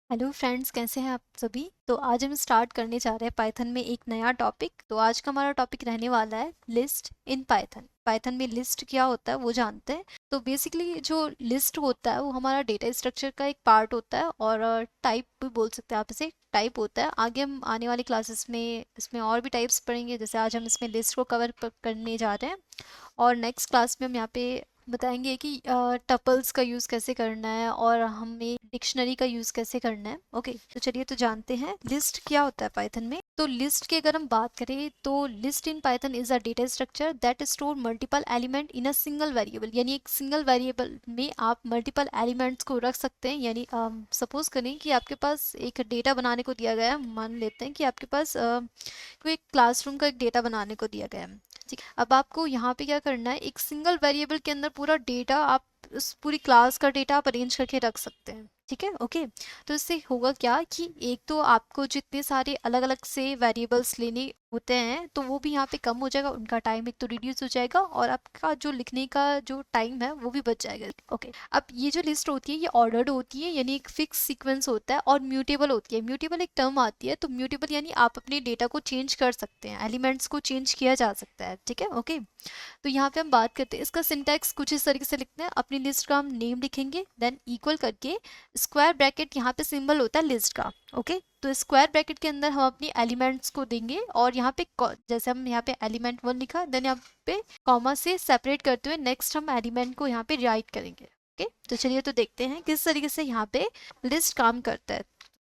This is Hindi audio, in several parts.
हेलो फ्रेंड्स, कैसे हैं आप सभी। तो आज हम स्टार्ट करने जा रहे हैं पाइथन में एक नया टॉपिक। तो आज का हमारा टॉपिक रहने वाला है लिस्ट इन पाइथन। पाइथन में लिस्ट क्या होता है वो जानते हैं। तो बेसिकली जो लिस्ट होता है वो हमारा डेटा स्ट्रक्चर का एक पार्ट होता है और टाइप भी बोल सकते हैं आप इसे। टाइप होता है। आगे हम आने वाली क्लासेस में इसमें और भी टाइप्स पढ़ेंगे। जैसे आज हम इसमें लिस्ट को कवर करने जा रहे हैं और नेक्स्ट क्लास में हम यहाँ पे बताएंगे कि टपल्स का यूज़ कैसे करना है और हमें डिक्शनरी का यूज़ कैसे करना है। ओके, तो चलिए तो जानते हैं लिस्ट क्या होता है पाइथन में। तो लिस्ट की अगर हम बात करें तो list in Python is a data structure that store multiple element in a single variable. यानी एक सिंगल वेरिएबल में आप मल्टीपल एलिमेंट्स को रख सकते हैं। यानी सपोज करें कि आपके पास एक डेटा बनाने को दिया गया है। मान लेते हैं कि आपके पास कोई क्लासरूम का एक डेटा बनाने को दिया गया है। ठीक, अब आपको यहाँ पे क्या करना है, एक सिंगल वेरिएबल के अंदर पूरा डेटा आप उस पूरी क्लास का डेटा आप अरेंज करके रख सकते हैं। ठीक है, ओके। तो इससे होगा क्या कि एक तो आपको जितने सारे अलग अलग से वेरिएबल्स लेने होते हैं तो वो भी यहाँ पे कम हो जाएगा, उनका टाइम एक तो रिड्यूस हो जाएगा और आपका जो लिखने का जो टाइम है वो भी बच जाएगा। ओके, अब ये जो लिस्ट होती है ये ऑर्डर्ड होती है, यानी एक फिक्स सीक्वेंस होता है और म्यूटेबल होती है। म्यूटेबल एक टर्म आती है, तो म्यूटेबल यानी आप अपने डेटा को चेंज कर सकते हैं, एलिमेंट्स को चेंज किया जा सकता है। ठीक है, ओके। तो यहाँ पे हम बात करते हैं इसका सिंटैक्स कुछ इस तरीके से लिखते हैं। अपनी लिस्ट का हम नेम लिखेंगे, देन इक्वल करके स्क्वायर ब्रैकेट, यहाँ पे सिंबल होता है लिस्ट का। ओके, तो स्क्वायर ब्रैकेट के अंदर हम अपनी एलिमेंट्स को देंगे और यहाँ पे जैसे हम यहाँ पे एलिमेंट 1 लिखा, देन यहाँ पे कॉमा से सेपरेट करते हुए नेक्स्ट हम एलिमेंट को यहाँ पे राइट करेंगे। ओके, तो चलिए तो देखते हैं किस तरीके से यहाँ पे लिस्ट काम करता है।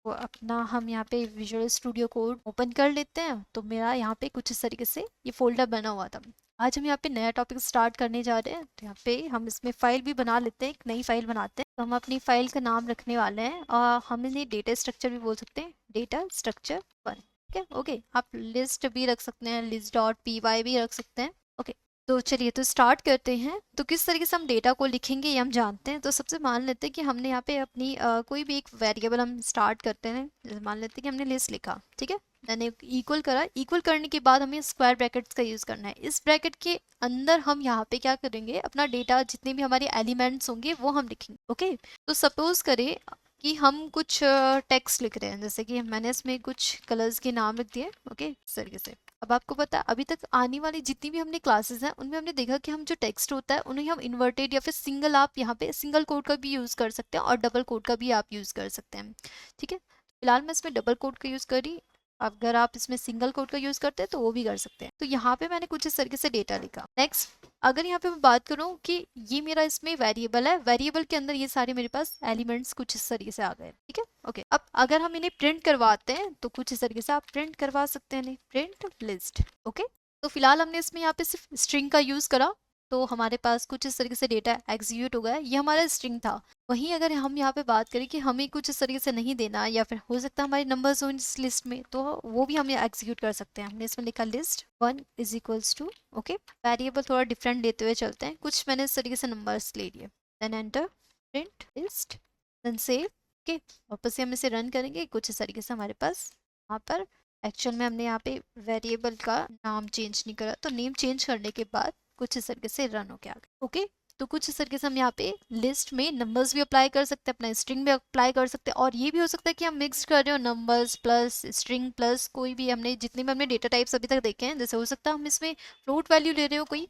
वो अपना हम यहाँ पे विजुअल स्टूडियो कोड ओपन कर लेते हैं। तो मेरा यहाँ पे कुछ इस तरीके से ये फोल्डर बना हुआ था। आज हम यहाँ पे नया टॉपिक स्टार्ट करने जा रहे हैं। तो यहाँ पे हम इसमें फाइल भी बना लेते हैं, एक नई फाइल बनाते हैं। तो हम अपनी फाइल का नाम रखने वाले हैं और हम इन्हें डेटा स्ट्रक्चर भी बोल सकते हैं, डेटा स्ट्रक्चर 1। ठीक है, ओके। आप लिस्ट भी रख सकते हैं, लिस्ट डॉट पी वाई भी रख सकते हैं। ओके, तो चलिए तो स्टार्ट करते हैं। तो किस तरीके से हम डेटा को लिखेंगे ये हम जानते हैं। तो सबसे मान लेते हैं कि हमने यहाँ पे अपनी कोई भी एक वेरिएबल हम स्टार्ट करते हैं। जैसे मान लेते हैं कि हमने लिस्ट लिखा, ठीक है, मैंने इक्वल करा। इक्वल करने के बाद हमें स्क्वायर ब्रैकेट्स का यूज़ करना है। इस ब्रैकेट के अंदर हम यहाँ पे क्या करेंगे, अपना डेटा जितने भी हमारे एलिमेंट्स होंगे वो हम लिखेंगे। ओके, तो सपोज करें कि हम कुछ टेक्स्ट लिख रहे हैं, जैसे कि मैंने इसमें कुछ कलर्स के नाम लिख दिए। ओके, इस तरीके से। अब आपको पता है अभी तक आने वाली जितनी भी हमने क्लासेस हैं उनमें हमने देखा कि हम जो टेक्स्ट होता है उन्हें हम इन्वर्टेड या फिर सिंगल, आप यहाँ पे सिंगल कोड का भी यूज़ कर सकते हैं और डबल कोड का भी आप यूज़ कर सकते हैं। ठीक है, फिलहाल मैं इसमें डबल कोड का यूज़ करी। अगर आप इसमें सिंगल कोड का यूज़ करते हैं तो वो भी कर सकते हैं। तो यहाँ पे मैंने कुछ इस तरीके से डेटा लिखा। नेक्स्ट, अगर यहाँ पे मैं बात करूँ कि ये मेरा इसमें वेरिएबल है, वेरिएबल के अंदर ये सारे मेरे पास एलिमेंट्स कुछ इस तरीके से आ गए। ठीक है, ओके। अब अगर हम इन्हें प्रिंट करवाते हैं तो कुछ इस तरीके से आप प्रिंट करवा सकते हैं इन्हें, प्रिंट लिस्ट। ओके, तो फिलहाल हमने इसमें यहाँ पे सिर्फ स्ट्रिंग का यूज़ करा तो हमारे पास कुछ इस तरीके से डेटा एग्जीक्यूट हो गया। ये हमारा स्ट्रिंग था। वहीं अगर हम यहाँ पे बात करें कि हमें कुछ इस तरीके से नहीं देना या फिर हो सकता है हमारे नंबर्स हो इस लिस्ट में, तो वो भी हम एग्जीक्यूट कर सकते हैं। हमने इसमें लिखा list 1 is equals to, okay, variable थोड़ा डिफरेंट लेते हुए चलते हैं, कुछ मैंने इस तरीके से नंबर्स ले लिए। Then enter, print list, then save. Okay, वापस से हम इसे रन करेंगे। कुछ इस तरीके से हमारे पास यहाँ पर एक्चुअल में हमने यहाँ पे वेरिएबल का नाम चेंज नहीं करा, तो नेम चेंज करने के बाद कुछ इस तरीके से रन हो गया। ओके, तो कुछ इस तरीके से हम यहाँ पे लिस्ट में नंबर्स भी अप्लाई कर सकते हैं, अपना स्ट्रिंग भी अप्लाई कर सकते हैं। और ये भी हो सकता है कि हम मिक्स कर रहे हो नंबर्स प्लस स्ट्रिंग प्लस कोई भी, हमने जितने भी हमने डेटा टाइप्स अभी तक देखे हैं, जैसे हो सकता है हम इसमें फ्लोट वैल्यू ले रहे हो कोई,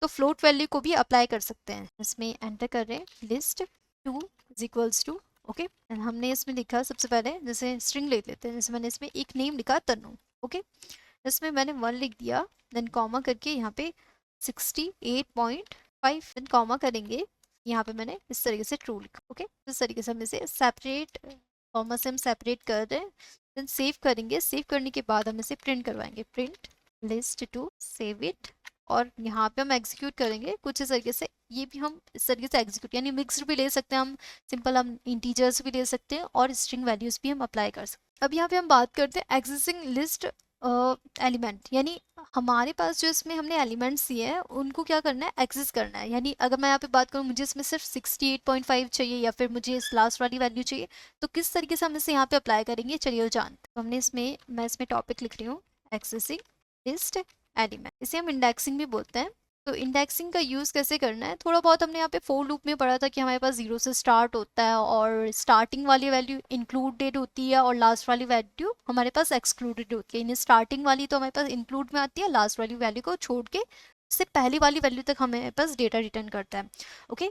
तो फ्लोट वैल्यू को भी अप्लाई कर सकते हैं। इसमें एंटर कर रहे हैं list 2 is equals to, okay. हमने इसमें लिखा सबसे पहले, जैसे स्ट्रिंग ले लेते हैं, जैसे मैंने इसमें एक नेम लिखा तनु। ओके, इसमें मैंने 1 लिख दिया, देन कॉमा करके यहाँ पे 68.5, देन कॉमा करेंगे, यहाँ पे मैंने इस तरीके से ट्रू लिखा। ओके, इस तरीके से हम इसे सेपरेट, कॉमा से हम सेपरेट कर रहे हैं। देन सेव करेंगे। सेव करने के बाद हम इसे प्रिंट करवाएंगे, print list two, save it. और यहाँ पे हम एग्जीक्यूट करेंगे कुछ इस तरीके से। ये भी हम इस तरीके से एग्जीक्यूट, यानी मिक्स्ड भी ले सकते हैं हम, सिंपल हम इंटीजर्स भी ले सकते हैं और स्ट्रिंग वैल्यूज भी हम अप्लाई कर सकते हैं। अब यहाँ पे हम बात करते हैं एग्जिस्टिंग लिस्ट एलिमेंट, यानी हमारे पास जो इसमें हमने एलिमेंट्स दिए हैं उनको क्या करना है, एक्सेस करना है। यानी अगर मैं यहाँ पे बात करूँ मुझे इसमें सिर्फ 68.5 चाहिए या फिर मुझे इस लास्ट वाली वैल्यू चाहिए, तो किस तरीके से हम इसे यहाँ पे अप्लाई करेंगे चलिए वो जानते हैं। तो हमने इसमें, मैं इसमें टॉपिक लिख रही हूँ एक्सेसिंग लिस्ट एलिमेंट, इसे हम इंडेक्सिंग भी बोलते हैं। तो इंडेक्सिंग का यूज़ कैसे करना है, थोड़ा बहुत हमने यहाँ पे फोर लूप में पढ़ा था कि हमारे पास जीरो से स्टार्ट होता है और स्टार्टिंग वाली वैल्यू इंक्लूडेड होती है और लास्ट वाली वैल्यू हमारे पास एक्सक्लूडेड होती है। यानी स्टार्टिंग वाली तो हमारे पास इंक्लूड में आती है, लास्ट वाली वैल्यू को छोड़ के उससे पहली वाली वैल्यू तक हमारे पास डेटा रिटर्न करता है। ओके,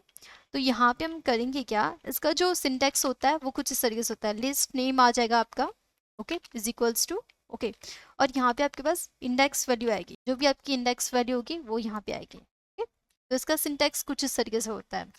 तो यहाँ पे हम करेंगे क्या, इसका जो सिंटेक्स होता है वो कुछ इस तरीके से होता है, लिस्ट नेम आ जाएगा आपका, okay, is equals to, okay, और यहाँ पे आपके पास इंडेक्स वैल्यू आएगी, जो भी आपकी इंडेक्स वैल्यू होगी वो यहाँ पे आएगी। ओके, तो इसका सिंटेक्स कुछ इस तरीके से होता है।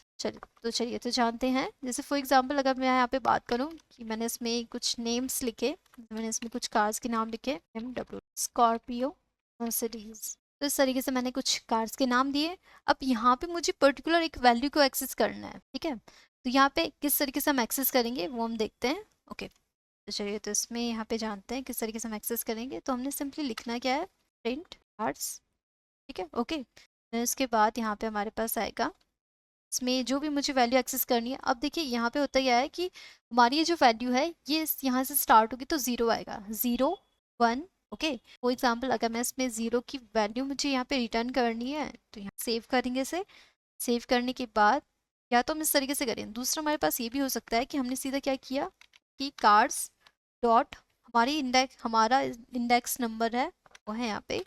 चलिए तो जानते हैं। जैसे फॉर एग्जांपल अगर मैं यहाँ पे बात करूँ कि मैंने इसमें कुछ नेम्स लिखे, मैंने इसमें कुछ कार्स के नाम लिखे, BMW, स्कॉर्पियो, मर्सिडीज, तो इस तरीके से मैंने कुछ कार्स के नाम दिए। अब यहाँ पे मुझे पर्टिकुलर एक वैल्यू को एक्सेस करना है, ठीक है, तो यहाँ पे किस तरीके से हम एक्सेस करेंगे वो हम देखते हैं। ओके, तो चलिए तो इसमें यहाँ पे जानते हैं किस तरीके से हम एक्सेस करेंगे। तो हमने सिंपली लिखना क्या है, प्रिंट कार्ड्स, ठीक है, ओके, then इसके बाद यहाँ पे हमारे पास आएगा, इसमें जो भी मुझे वैल्यू एक्सेस करनी है। अब देखिए यहाँ पे होता क्या है कि हमारी ये जो वैल्यू है ये यहाँ से स्टार्ट होगी तो ज़ीरो आएगा, 0 1, ओके। फॉर एग्जाम्पल अगर मैं इसमें ज़ीरो की वैल्यू मुझे यहाँ पे रिटर्न करनी है तो यहाँ सेव करेंगे इसे। सेव करने के बाद या तो हम इस तरीके से करें, दूसरा हमारे पास ये भी हो सकता है कि हमने सीधा क्या किया कि कार्ड्स डॉट हमारा इंडेक्स नंबर है वो है यहाँ पे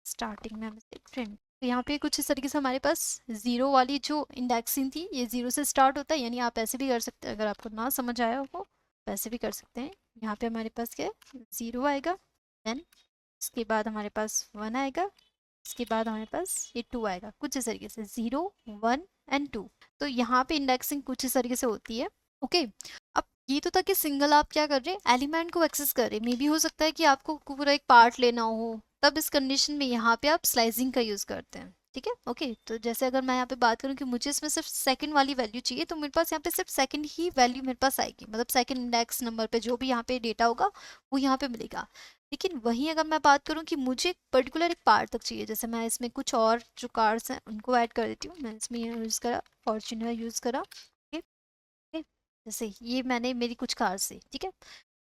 स्टार्टिंग में, हम इसे प्रिंट, तो यहाँ पे कुछ इस तरीके से हमारे पास जीरो वाली जो इंडेक्सिंग थी ये जीरो से स्टार्ट होता है। यानी आप ऐसे भी कर सकते हैं, अगर आपको ना समझ आया हो तो ऐसे भी कर सकते हैं। यहाँ पे हमारे पास क्या है, जीरो आएगा, देन इसके बाद हमारे पास वन आएगा, इसके बाद हमारे पास ये टू आएगा, कुछ इस तरीके से 0 1 एंड 2। तो यहाँ पे इंडेक्सिंग कुछ इस तरीके से होती है। ओके, अब ये तो था कि सिंगल आप क्या कर रहे हैं, एलिमेंट को एक्सेस कर रहे हैं। मे भी हो सकता है कि आपको पूरा एक पार्ट लेना हो, तब इस कंडीशन में यहाँ पे आप स्लाइसिंग का यूज़ करते हैं, ठीक है। ओके, तो जैसे अगर मैं यहाँ पे बात करूँ कि मुझे इसमें सिर्फ सेकंड वाली वैल्यू चाहिए, तो मेरे पास यहाँ पे सिर्फ सेकंड ही वैल्यू मेरे पास आएगी, मतलब सेकंड इंडेक्स नंबर पे जो भी यहाँ पे डेटा होगा वो यहाँ पे मिलेगा। लेकिन वहीं अगर मैं बात करूँ कि मुझे पर्टिकुलर एक पार्ट तक चाहिए, जैसे मैं इसमें कुछ और जो कार्ड्स हैं उनको ऐड कर देती हूँ। मैं इसमें यूज़ करा, फॉर्च्यूनर यूज़ करा, ठीक है, जैसे ये मैंने मेरी कुछ कार्स से, ठीक है।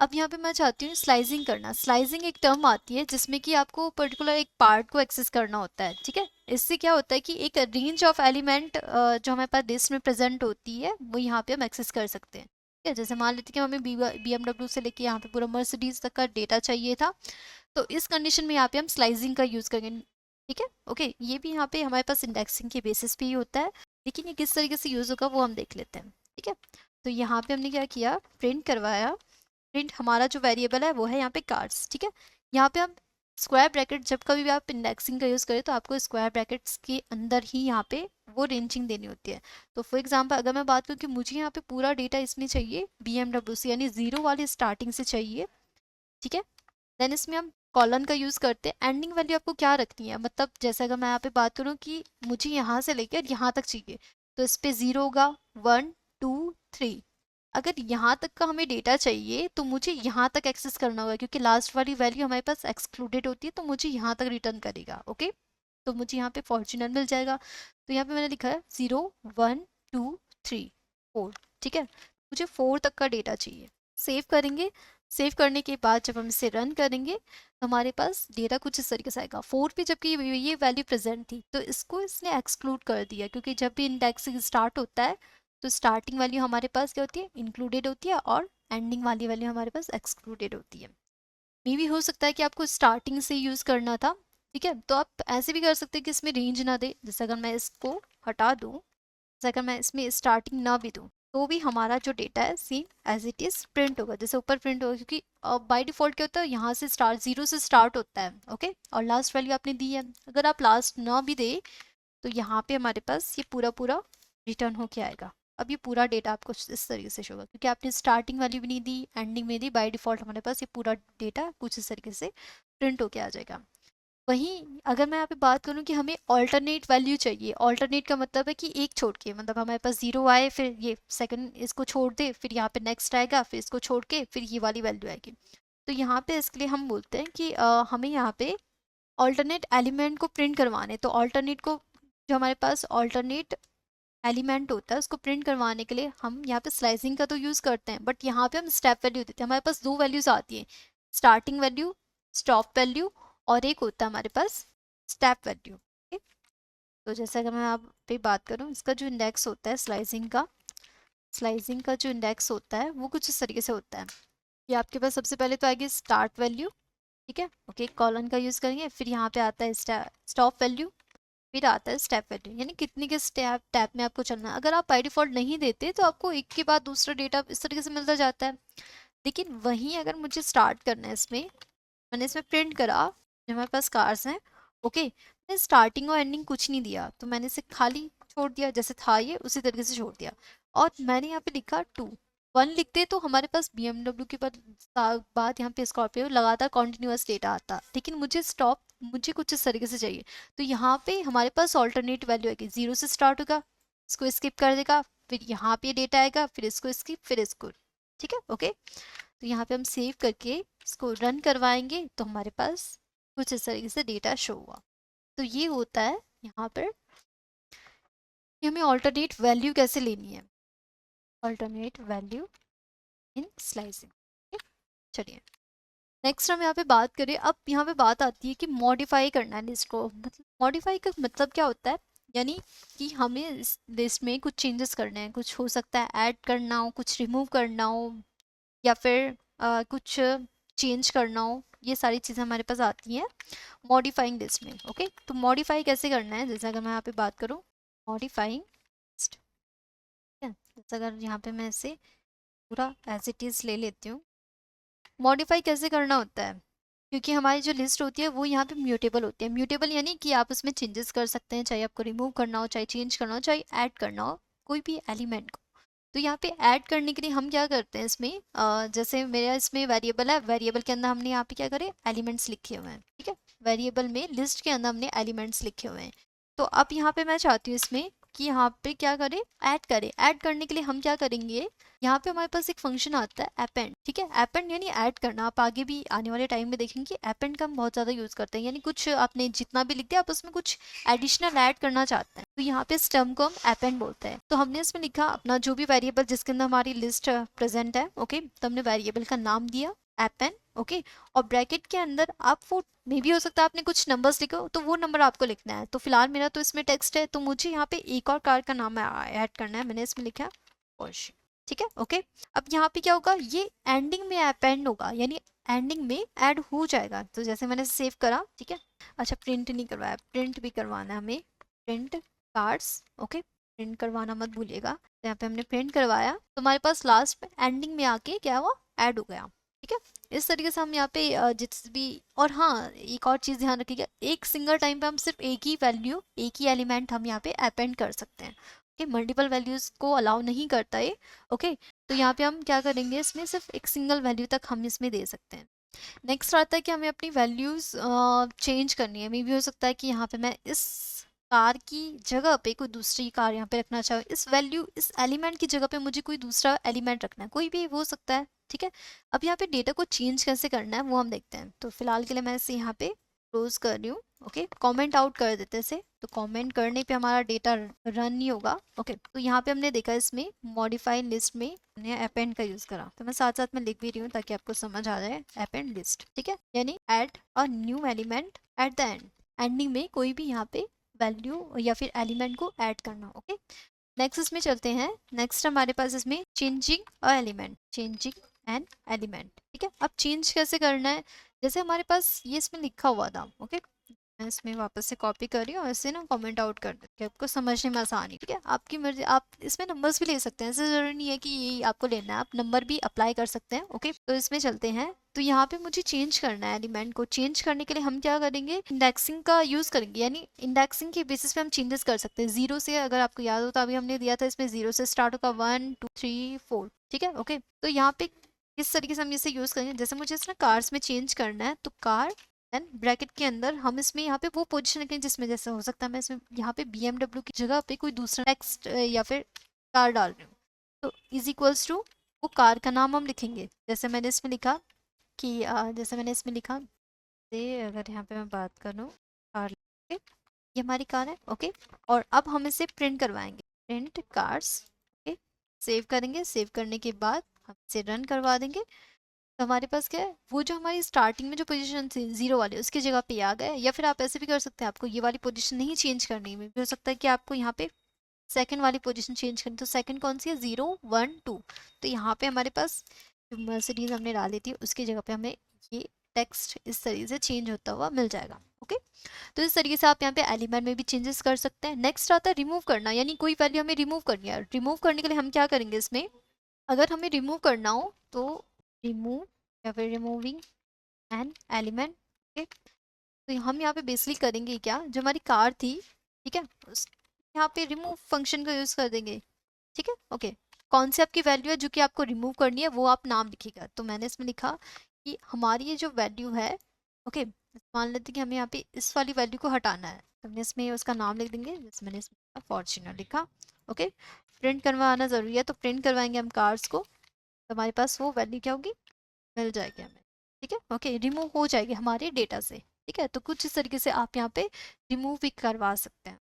अब यहाँ पे मैं चाहती हूँ स्लाइसिंग करना। स्लाइसिंग एक टर्म आती है जिसमें कि आपको पर्टिकुलर एक पार्ट को एक्सेस करना होता है, ठीक है। इससे क्या होता है कि एक रेंज ऑफ एलिमेंट जो हमारे पास लिस्ट में प्रेजेंट होती है वो यहाँ पे हम एक्सेस कर सकते हैं, ठीक है। जैसे मान लेते कि हमें BMW से लेके यहाँ पे पूरा मर्सिडीज तक का डेटा चाहिए था, तो इस कंडीशन में यहाँ पे हम स्लाइसिंग का यूज़ करेंगे, ठीक है। ओके, ये भी यहाँ पे हमारे पास इंडेक्सिंग के बेसिस पे ही होता है, लेकिन ये किस तरीके से यूज़ होगा वो हम देख लेते हैं, ठीक है। तो यहाँ पे हमने क्या किया, प्रिंट करवाया। प्रिंट हमारा जो वेरिएबल है वो है यहाँ पे कार्ड्स, ठीक है। यहाँ पे हम स्क्वायर ब्रैकेट, जब कभी भी आप इंडेक्सिंग का यूज़ करें तो आपको स्क्वायर ब्रैकेट्स के अंदर ही यहाँ पे वो रेंजिंग देनी होती है। तो फॉर एग्जांपल अगर मैं बात करूँ कि मुझे यहाँ पे पूरा डेटा इसमें चाहिए BMW से, यानी जीरो वाली स्टार्टिंग से चाहिए, ठीक है, देन इसमें हम कॉलन का यूज़ करते हैं। एंडिंग वैल्यू आपको क्या रखनी है, मतलब जैसे अगर मैं यहाँ पे बात करूँ कि मुझे यहाँ से लेकर यहाँ तक चाहिए, तो इस पे 0 होगा, 1 2 3। अगर यहाँ तक का हमें डेटा चाहिए तो मुझे यहाँ तक एक्सेस करना होगा, क्योंकि लास्ट वाली वैल्यू हमारे पास एक्सक्लूडेड होती है, तो मुझे यहाँ तक रिटर्न करेगा। ओके, तो मुझे यहाँ पे फॉर्च्यूनर मिल जाएगा। तो यहाँ पे मैंने लिखा है 0 1 2 3 4, ठीक है, मुझे 4 तक का डेटा चाहिए। सेव करेंगे। सेव करने के बाद जब हम इसे रन करेंगे तो हमारे पास डेटा कुछ इस तरीके से आएगा। 4 पे जबकि ये वैल्यू प्रेजेंट थी तो इसको इसने एक्सक्लूड कर दिया, क्योंकि जब भी इंडेक्सिंग स्टार्ट होता है तो स्टार्टिंग वैल्यू हमारे पास क्या होती है, इंक्लूडेड होती है, और एंडिंग वाली वैल्यू हमारे पास एक्सक्लूडेड होती है। मे भी हो सकता है कि आपको स्टार्टिंग से यूज़ करना था, ठीक है, तो आप ऐसे भी कर सकते हैं कि इसमें रेंज ना दे। जैसे अगर मैं इसको हटा दूँ, जैसे अगर मैं इसमें स्टार्टिंग ना भी दूँ, तो भी हमारा जो डेटा है same as it is print होगा, जैसे ऊपर प्रिंट होगा, क्योंकि बाय डिफ़ॉल्ट क्या होता है, यहाँ से स्टार्ट 0 से स्टार्ट होता है, ओके, और लास्ट वैल्यू आपने दी है। अगर आप लास्ट ना भी दे तो यहाँ पे हमारे पास ये पूरा पूरा रिटर्न होके आएगा। अब ये पूरा डेटा आपको इस तरीके से शो होगा, क्योंकि आपने स्टार्टिंग वैल्यू भी नहीं दी, एंडिंग में दी, बाय डिफ़ॉल्ट हमारे पास ये पूरा डेटा कुछ इस तरीके से प्रिंट होके आ जाएगा। वहीं अगर मैं यहाँ पे बात करूँ कि हमें ऑल्टरनेट वैल्यू चाहिए, ऑल्टरनेट का मतलब है कि एक छोड़ के, मतलब हमारे पास 0 आए, फिर ये सेकंड इसको छोड़ दे, फिर यहाँ पे नेक्स्ट आएगा, फिर इसको छोड़ के फिर ये वाली वैल्यू आएगी। तो यहाँ पे इसके लिए हम बोलते हैं कि हमें यहाँ पे ऑल्टरनेट एलिमेंट को प्रिंट करवाने। तो ऑल्टरनेट को, जो हमारे पास ऑल्टरनेट एलिमेंट होता है उसको प्रिंट करवाने के लिए हम यहाँ पे स्लाइसिंग का तो यूज़ करते हैं, बट यहाँ पे हम स्टेप वैल्यू देते हैं। हमारे पास दो वैल्यूज आती हैं, स्टार्टिंग वैल्यू, स्टॉप वैल्यू, और एक होता है हमारे पास स्टेप वैल्यू। तो जैसे अगर मैं आप पे बात करूँ, इसका जो इंडेक्स होता है स्लाइसिंग का जो इंडेक्स होता है वो कुछ इस तरीके से होता है। ये आपके पास सबसे पहले तो आएगी स्टार्ट वैल्यू, ठीक है, ओके, कॉलन का यूज़ करेंगे, फिर यहाँ पे आता है स्टॉप वैल्यू, फिर आता है स्टेप वैल्यू, यानी कितनी के स्टेप में आपको चलना है। अगर आप बाय डिफॉल्ट नहीं देते तो आपको एक के बाद दूसरा डेटा इस तरीके से मिलता जाता है। लेकिन वहीं अगर मुझे स्टार्ट करना है इसमें, मैंने इसमें प्रिंट करा जो हमारे पास कार्स हैं, ओके, मैंने स्टार्टिंग और एंडिंग कुछ नहीं दिया, तो मैंने इसे खाली छोड़ दिया, जैसे था ये उसी तरीके से छोड़ दिया। और मैंने यहाँ पे लिखा 1 लिखते तो हमारे पास BMW के बाद यहाँ पे स्कॉर्पियो लगातार कॉन्टिन्यूअस डेटा आता, लेकिन मुझे कुछ इस तरीके से चाहिए। तो यहाँ पे हमारे पास ऑल्टरनेट वैल्यू आएगी, 0 से स्टार्ट होगा, इसको स्किप कर देगा, फिर यहाँ पे डेटा आएगा, फिर इसको स्किप, फिर इसको, ठीक है, ओके। तो यहाँ पे हम सेव करके इसको रन करवाएंगे तो हमारे पास कुछ इस तरीके से डेटा शो हुआ। तो ये होता है यहाँ पर कि हमें ऑल्टरनेट वैल्यू कैसे लेनी है, ऑल्टरनेट वैल्यू इन स्लाइसिंग। चलिए नेक्स्ट हम यहाँ पे बात करें। अब यहाँ पे बात आती है कि मॉडिफाई करना है लिस्ट को। मतलब मॉडिफाई का मतलब क्या होता है, यानी कि हमें इस लिस्ट में कुछ चेंजेस करने हैं, कुछ हो सकता है ऐड करना हो, कुछ रिमूव करना हो, या फिर कुछ चेंज करना हो, ये सारी चीज़ें हमारे पास आती हैं मॉडिफाइंग लिस्ट में, ओके। तो मॉडिफाई कैसे करना है, जैसे अगर मैं यहाँ पे बात करूँ मॉडिफाइंग लिस्ट, जैसे अगर यहाँ पे मैं इसे पूरा एज इट इज़ ले लेती हूँ। मॉडिफाई कैसे करना होता है, क्योंकि हमारी जो लिस्ट होती है वो यहाँ पे म्यूटेबल होती है। म्यूटेबल यानी कि आप उसमें चेंजेस कर सकते हैं, चाहे आपको रिमूव करना हो, चाहे चेंज करना हो, चाहे ऐड करना हो कोई भी एलिमेंट को। तो यहाँ पे ऐड करने के लिए हम क्या करते हैं इसमें, जैसे मेरा इसमें वेरिएबल है, वेरिएबल के अंदर हमने यहाँ पे क्या करे, एलिमेंट्स लिखे हुए हैं, ठीक है। वेरिएबल में लिस्ट के अंदर हमने एलिमेंट्स लिखे हुए हैं। तो अब यहाँ पे मैं चाहती हूँ इसमें कि यहाँ पे क्या करें, ऐड करें। ऐड करने के लिए हम क्या करेंगे, यहाँ पे हमारे पास एक फंक्शन आता है अपेंड, ठीक है। अपेंड यानी ऐड करना। आप आगे भी आने वाले टाइम में देखेंगे कि अपेंड का हम बहुत ज़्यादा यूज़ करते हैं, यानी कुछ आपने जितना भी लिख दिया आप उसमें कुछ एडिशनल ऐड करना चाहते हैं, तो यहाँ पे इस टर्म को हम अपेंड बोलते हैं। तो हमने इसमें लिखा अपना जो भी वेरिएबल जिसके अंदर हमारी लिस्ट प्रेजेंट है, ओके, तो हमने वेरिएबल का नाम दिया अपेंड, ओके। और ब्रैकेट के अंदर आप वो मे भी हो सकता है आपने कुछ नंबर्स लिखो, तो वो नंबर आपको लिखना है। तो फिलहाल मेरा तो इसमें टेक्स्ट है, तो मुझे यहाँ पे एक और कार का नाम ऐड करना है, मैंने इसमें लिखा पोर्श, ठीक है, ओके। अब यहाँ पे क्या होगा, ये एंडिंग में अपेंड होगा, यानी एंडिंग में ऐड हो जाएगा। तो जैसे मैंने सेव करा, ठीक है। अच्छा प्रिंट नहीं करवाया, प्रिंट भी करवाना है हमें, प्रिंट कार्ड्स, ओके, प्रिंट करवाना मत भूलिएगा। तो यहाँ पे हमने प्रिंट करवाया तो हमारे पास लास्ट में एंडिंग में आके क्या हुआ, ऐड हो गया, ठीक है। इस तरीके से हम यहाँ पे जिस भी, और हाँ एक और चीज़ ध्यान रखिएगा, एक सिंगल टाइम पे हम सिर्फ एक ही वैल्यू, एक ही एलिमेंट हम यहाँ पे अपेंड कर सकते हैं, ओके। मल्टीपल वैल्यूज को अलाउ नहीं करता है, ओके। तो यहाँ पे हम क्या करेंगे, इसमें सिर्फ एक सिंगल वैल्यू तक हम इसमें दे सकते हैं। नेक्स्ट आता है कि हमें अपनी वैल्यूज चेंज करनी है। मे भी हो सकता है कि यहाँ पे मैं इस कार की जगह पे कोई दूसरी कार यहाँ पे रखना चाहूँ, इस एलिमेंट की जगह पे मुझे कोई दूसरा एलिमेंट रखना है, कोई भी हो सकता है, ठीक है। अब यहाँ पे डेटा को चेंज कैसे करना है वो हम देखते हैं। तो फिलहाल के लिए मैं इसे यहाँ पे क्लोज कर रही हूँ, ओके। कमेंट आउट कर देते इसे, तो कमेंट करने पे हमारा डेटा रन नहीं होगा, ओके। तो यहाँ पे हमने देखा इसमें मॉडिफाई लिस्ट में हमने अपेंड का यूज करा, तो मैं साथ साथ में लिख भी रही हूँ ताकि आपको समझ आ जाए। अपेंड लिस्ट, ठीक है, यानी add a new element at the end, ending में कोई भी यहाँ पे वैल्यू या फिर एलिमेंट को ऐड करना, ओके। नेक्स्ट इसमें चलते हैं। नेक्स्ट हमारे पास इसमें changing a element, changing an element, ठीक है। अब चेंज कैसे करना है, जैसे हमारे पास ये इसमें लिखा हुआ था, ओके। मैं इसमें वापस से कॉपी कर रही हूँ और इसे ना कमेंट आउट कर देती हूँ, आपको समझने में आसानी, ठीक है। आपकी मर्जी, आप इसमें नंबर्स भी ले सकते हैं, ऐसा जरूरी नहीं है कि यही आपको लेना है, आप नंबर भी अप्लाई कर सकते हैं, ओके। तो इसमें चलते हैं। तो यहाँ पे मुझे चेंज करना है एलिमेंट को। चेंज करने के लिए हम क्या करेंगे, इंडेक्सिंग का यूज करेंगे, यानी इंडेक्सिंग के बेसिस पे हम चेंजेस कर सकते हैं। 0 से, अगर आपको याद हो तो अभी हमने दिया था इसमें 0 से स्टार्ट होगा, 1 2 3 4, ठीक है, ओके। तो यहाँ पे किस तरीके से हम इसे यूज करेंगे, जैसे मुझे इसमें कार्स में चेंज करना है तो कार देन ब्रैकेट के अंदर हम इसमें यहाँ पे वो पोजीशन रखें जिसमें, जैसे हो सकता है मैं इसमें यहाँ पे BMW की जगह पे कोई दूसरा टेक्स्ट या फिर कार डाल रही हूँ, तो इज इक्वल्स टू वो कार का नाम हम लिखेंगे। जैसे मैंने इसमें लिखा कि जैसे मैंने इसमें लिखा, अगर यहाँ पे मैं बात करूँ कार, ये हमारी कार है, ओके। और अब हम इसे प्रिंट करवाएंगे, प्रिंट कार्स, ओके। सेव करेंगे, सेव करने के बाद हम इसे रन करवा देंगे। तो हमारे पास क्या है, वो जो हमारी स्टार्टिंग में जो पोजीशन थी जीरो वाली उसकी जगह पे आ गए। या फिर आप ऐसे भी कर सकते हैं, आपको ये वाली पोजीशन नहीं चेंज करनी है, भी हो सकता है कि आपको यहाँ पे सेकंड वाली पोजीशन चेंज करनी। तो सेकंड कौन सी है, 0 1 2। तो यहाँ पे हमारे पास जो मर्सिडीज हमने डाली थी उसकी जगह पे हमें ये टेक्स्ट इस तरीके से चेंज होता हुआ मिल जाएगा। ओके, तो इस तरीके से आप यहाँ पे एलिमेंट में भी चेंजेस कर सकते हैं। नेक्स्ट आता है रिमूव करना, यानी कोई वैल्यू हमें रिमूव करनी है। रिमूव करने के लिए हम क्या करेंगे, इसमें अगर हमें रिमूव करना हो तो रिमूव या फिर रिमूविंग एन एलिमेंट। ओके, तो हम यहाँ पे बेसिकली करेंगे क्या, जो हमारी कार थी, ठीक है, उस यहाँ पे रिमूव फंक्शन का यूज कर देंगे। ठीक है, ओके, कौन सी आपकी वैल्यू है जो कि आपको रिमूव करनी है वो आप नाम लिखिएगा। तो मैंने इसमें लिखा कि हमारी ये जो वैल्यू है, ओके, मान लेते हैं कि हमें यहाँ पे इस वाली वैल्यू को हटाना है, तो हमने इसमें उसका नाम लिख देंगे, जैसे मैंने इसमें फॉर्च्यूनर लिखा। ओके, प्रिंट करवाना ज़रूरी है, तो प्रिंट करवाएंगे हम कार्स को, तो हमारे पास वो वैल्यू क्या होगी, मिल जाएगी हमें। ठीक है, ओके, रिमूव हो जाएगी हमारे डेटा से। ठीक है, तो कुछ इस तरीके से आप यहाँ पे रिमूव भी करवा सकते हैं।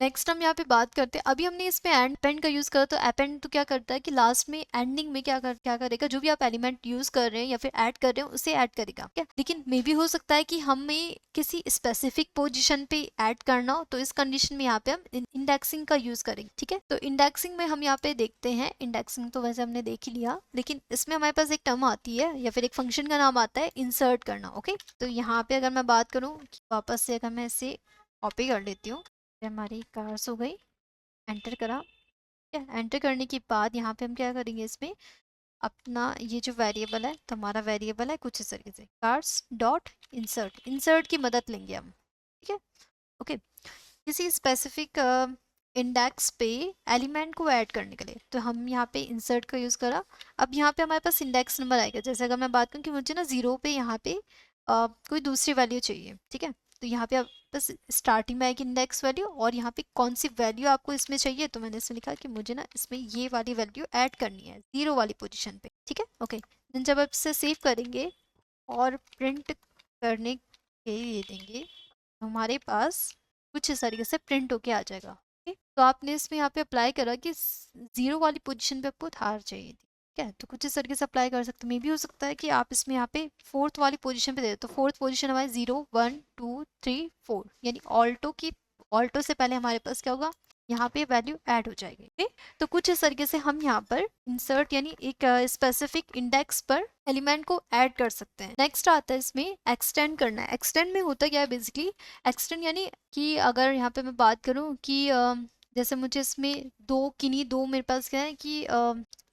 नेक्स्ट हम यहाँ पे बात करते हैं, अभी हमने इसमें एंड पेंड का यूज करा, तो अपेंड तो क्या करता है कि लास्ट में एंडिंग में क्या करेगा, जो भी आप एलिमेंट यूज कर रहे हैं या फिर ऐड कर रहे हैं उसे ऐड करेगा। क्या, लेकिन मे भी हो सकता है कि हमें किसी स्पेसिफिक पोजीशन पे ऐड करना हो, तो इस कंडीशन में यहाँ पे हम इंडेक्सिंग का यूज करेंगे। ठीक है, तो इंडेक्सिंग में हम यहाँ पे देखते हैं, इंडेक्सिंग तो वैसे हमने देख ही लिया, लेकिन इसमें हमारे पास एक टर्म आती है या फिर एक फंक्शन का नाम आता है इंसर्ट करना। ओके, तो यहाँ पे अगर मैं बात करूँ, वापस से अगर मैं इसे कॉपी कर लेती हूँ, हमारी कार्स हो गई, एंटर करा। ठीक है, एंटर करने के बाद यहाँ पे हम क्या करेंगे, इसमें अपना ये जो वेरिएबल है, तो हमारा वेरिएबल है कुछ इस तरीके से कार्स डॉट इंसर्ट, इंसर्ट की मदद लेंगे हम। ठीक है, ओके, किसी स्पेसिफिक इंडेक्स पे एलिमेंट को ऐड करने के लिए, तो हम यहाँ पे इंसर्ट का यूज़ करा। अब यहाँ पे हमारे पास इंडेक्स नंबर आएगा, जैसे अगर मैं बात करूँ कि मुझे ना जीरो पे यहाँ पे कोई दूसरी वैल्यू चाहिए। ठीक है, तो यहाँ पे आप बस स्टार्टिंग में आएगी इंडेक्स वैल्यू, और यहाँ पे कौन सी वैल्यू आपको इसमें चाहिए, तो मैंने इसमें लिखा कि मुझे ना इसमें ये वाली वैल्यू ऐड करनी है जीरो वाली पोजीशन पे। ठीक है, ओके, देन जब आप इसे सेव करेंगे और प्रिंट करने के लिए देंगे, तो हमारे पास कुछ इस तरीके से प्रिंट होके आ जाएगा। ओके, तो आपने इसमें यहाँ पे अप्लाई करा कि जीरो वाली पोजीशन पे आपको थार चाहिए थी। ठीक है, तो कुछ इस तरीके से अप्लाई कर सकते हैं। मे भी हो सकता है कि आप इसमें यहाँ पे फोर्थ वाली पोजीशन पे दे दो, तो फोर्थ पोजीशन हमारी 0 1 2 3 4, यानी ऑल्टो की, ऑल्टो से पहले हमारे पास क्या होगा, यहाँ पे वैल्यू ऐड हो जाएगी। okay? तो कुछ इस तरीके से हम यहाँ पर इंसर्ट यानी एक स्पेसिफिक इंडेक्स पर एलिमेंट को ऐड कर सकते हैं। नेक्स्ट आता है इसमें एक्सटेंड करना है। एक्सटेंड में होता क्या है बेसिकली, एक्सटेंड यानी कि अगर यहाँ पे मैं बात करूँ कि जैसे मुझे इसमें दो मेरे पास क्या है कि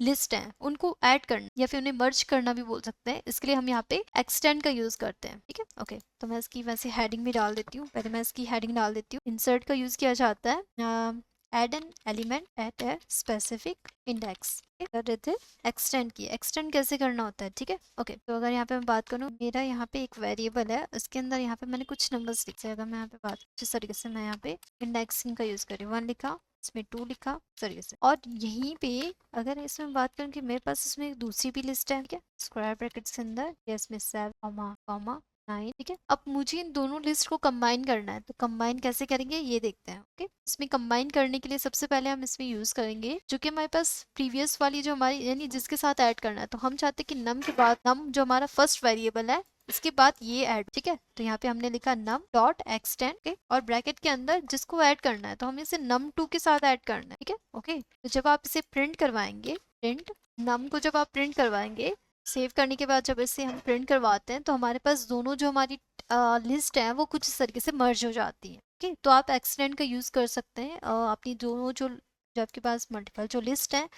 लिस्ट हैं, उनको ऐड करना या फिर उन्हें मर्ज करना भी बोल सकते हैं, इसके लिए हम यहाँ पे एक्सटेंड का यूज करते हैं। ठीक है, ओके, तो मैं इसकी वैसे हेडिंग भी डाल देती हूँ, पहले मैं इसकी हेडिंग डाल देती हूँ। इंसर्ट का यूज किया जाता है add an element at a specific index, कर रहे थे एक्सटेंड की। एक्सटेंड कैसे करना होता है, ठीक है, ओके, तो अगर यहाँ पे मैं बात करूँ, मेरा यहाँ पे एक वेरिएबल है, उसके अंदर यहाँ पे मैंने कुछ नंबर्स लिखे। अगर मैं यहाँ पे बात जिस तरीके से मैं यहाँ पे इंडेक्सिंग का यूज करी, 1 लिखा, इसमें 2 लिखा, इस तरीके से। और यहीं पे अगर इसमें बात करूँ कि मेरे पास इसमें एक दूसरी भी लिस्ट है, ठीक है, स्क्वायर ब्रैकेट्स के अंदर, या इसमें 7 कॉमा कॉमा 9। ठीक है, अब मुझे इन दोनों लिस्ट को कंबाइन करना है, तो कंबाइन कैसे करेंगे ये देखते हैं। ओके, इसमें कंबाइन करने के लिए सबसे पहले हम इसमें यूज करेंगे जो कि हमारे पास प्रीवियस वाली जो हमारी यानी जिसके साथ ऐड करना है, तो हम चाहते हैं कि नम के बाद, नम जो हमारा फर्स्ट वेरिएबल है, इसके बाद ये ऐड। ठीक है, तो यहाँ पे हमने लिखा नम डॉट एक्सटेंड, ओके, और ब्रैकेट के अंदर जिसको ऐड करना है, तो हमें इसे num2 के साथ ऐड करना है। ठीक है, ओके, तो जब आप इसे प्रिंट करवाएंगे, प्रिंट नम को जब आप प्रिंट करवाएंगे, सेव करने के बाद जब इसे हम प्रिंट करवाते हैं, तो हमारे पास दोनों जो हमारी लिस्ट है वो कुछ इस तरीके से मर्ज हो जाती है। ओके, तो आप एक्सटेंड का यूज कर सकते हैं अपनी दोनों जो आपके पास मल्टीपल जो लिस्ट है।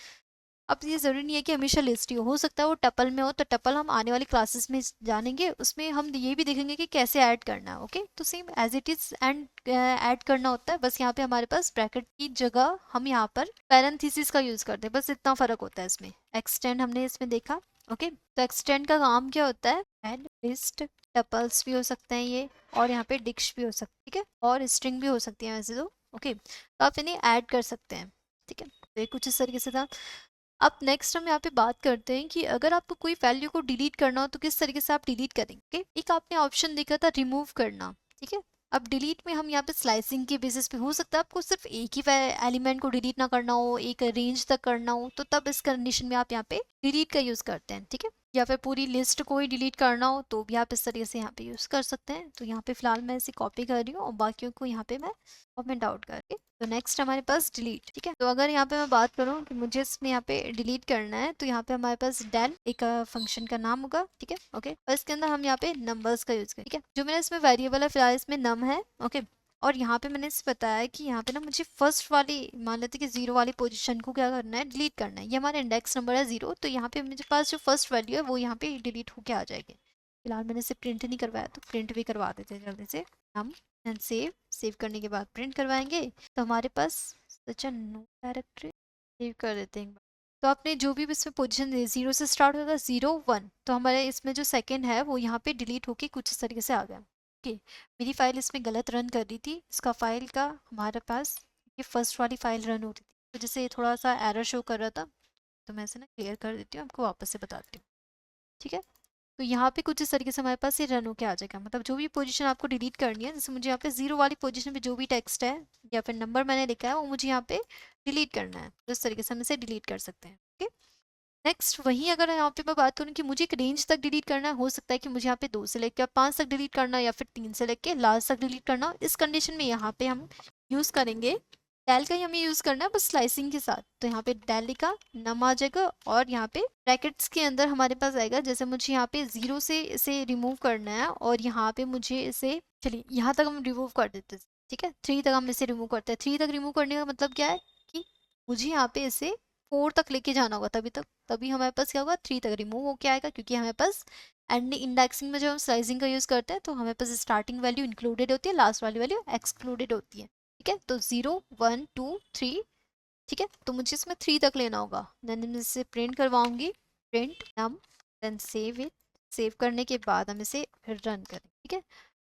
अब ये ज़रूरी नहीं है कि हमेशा लिस्ट ही हो सकता है वो टपल में हो, तो टपल हम आने वाली क्लासेस में जानेंगे, उसमें हम ये भी देखेंगे कि कैसे ऐड करना है। ओके, तो same as it is and add करना होता है, बस यहाँ पे हमारे पास ब्रैकेट की जगह हम यहाँ पर पैरेंथेसिस का यूज करते हैं, बस इतना फर्क होता है इसमें। एक्सटेंड हमने इसमें देखा। ओके, तो एक्सटेंड का काम क्या होता है, एड लिस्ट टपल्स भी हो सकते हैं ये, और यहाँ पे डिक्श भी हो सकती है, ठीक है, और स्ट्रिंग भी हो सकती है वैसे तो। ओके, तो आप इन्हें ऐड कर सकते हैं। ठीक है, तो ये कुछ इस तरीके से था। अब नेक्स्ट हम यहाँ पे बात करते हैं कि अगर आपको कोई वैल्यू को डिलीट करना हो तो किस तरीके से आप डिलीट करेंगे। एक आपने ऑप्शन देखा था रिमूव करना, ठीक है, अब डिलीट में हम यहाँ पे स्लाइसिंग के बेसिस पे, हो सकता है आपको सिर्फ एक ही एलिमेंट को डिलीट ना करना हो, एक रेंज तक करना हो, तो तब इस कंडीशन में आप यहाँ पे डिलीट का यूज करते हैं। ठीक है, या फिर पूरी लिस्ट को ही डिलीट करना हो तो भी आप इस तरीके से यहाँ पे यूज़ कर सकते हैं। तो यहाँ पे फिलहाल मैं इसे कॉपी कर रही हूँ और बाकियों को यहाँ पे मैं कमेंट आउट करके। तो नेक्स्ट हमारे पास डिलीट, ठीक है। तो अगर यहाँ पे मैं बात करूँ कि मुझे इसमें यहाँ पे डिलीट करना है तो यहाँ पे हमारे पास डेल एक फंक्शन का नाम होगा, ठीक है, ओके। और इसके अंदर हम यहाँ पे नंबर्स का यूज़ करें, ठीक है। जो मेरा इसमें वेरिएबल है फिलहाल इसमें नम है, ओके। और यहाँ पे मैंने इसे बताया कि यहाँ पे ना मुझे फर्स्ट वाली, मान लेते कि 0 वाली पोजीशन को क्या करना है, डिलीट करना है। ये हमारा इंडेक्स नंबर है 0, तो यहाँ पे मेरे पास जो फर्स्ट वैल्यू है वो यहाँ पे डिलीट होके आ जाएगी। फिलहाल मैंने इसे प्रिंट नहीं करवाया तो प्रिंट भी करवा देते हैं जल्दी से हम। एंड सेव करने के बाद प्रिंट करवाएंगे तो हमारे पास सच नो डायरेक्टरी, सेव कर देते हैं। तो आपने जो भी इसमें पोजीशन 0 से स्टार्ट होगा 0 1, तो हमारे इसमें जो सेकंड है वो यहाँ पे डिलीट होके कुछ इस तरीके से आ गया। ओके, मेरी फाइल इसमें गलत रन कर रही थी, इसका फाइल का हमारे पास ये फर्स्ट वाली फाइल रन हो रही थी, तो जैसे थोड़ा सा एरर शो कर रहा था, तो मैं इसे ना क्लियर कर देती हूँ, आपको वापस से बताती हूँ, ठीक है। तो यहाँ पे कुछ इस तरीके से हमारे पास ये रन होके आ जाएगा। मतलब जो भी पोजीशन आपको डिलीट करनी है, जैसे मुझे यहाँ पे 0 वाली पोजीशन पे जो भी टेक्स्ट है या फिर नंबर मैंने लिखा है वो मुझे यहाँ पे डिलीट करना है, तो इस तरीके से हम इसे डिलीट कर सकते हैं, ओके। नेक्स्ट वहीं अगर यहाँ पे मैं बात करूँ कि मुझे एक रेंज तक डिलीट करना है, हो सकता है कि मुझे यहाँ पे 2 से लेकर 5 तक डिलीट करना है या फिर 3 से लेकर लास्ट तक डिलीट करना, इस कंडीशन में यहाँ पे हम यूज़ करेंगे डेल का ही हमें यूज़ करना है, बस स्लाइसिंग के साथ। तो यहाँ पे डेल लिखा, नम आ जाएगा और यहाँ पे ब्रैकेट्स के अंदर हमारे पास आएगा, जैसे मुझे यहाँ पे 0 से इसे रिमूव करना है और यहाँ पे मुझे इसे, चलिए यहाँ तक हम रिमूव कर देते हैं, ठीक है। 3 तक हम इसे रिमूव करते हैं। 3 तक रिमूव करने का मतलब क्या है कि मुझे यहाँ पे इसे 4 तक लेके जाना होगा, तभी हमारे पास क्या होगा, 3 तक रिमूव होके आएगा, क्योंकि हमारे पास एंड इंडेक्सिंग में जब हम स्लाइसिंग का यूज़ करते हैं तो हमारे पास स्टार्टिंग वैल्यू इंक्लूडेड होती है, लास्ट वाली वैल्यू एक्सक्लूडेड होती है, ठीक है। तो 0 1 2 3, ठीक है। तो मुझे इसमें 3 तक लेना होगा, देन मैं इसे प्रिंट करवाऊंगी, प्रिंट नम, देन सेव इट। सेव करने के बाद हम इसे रन करें, ठीक है।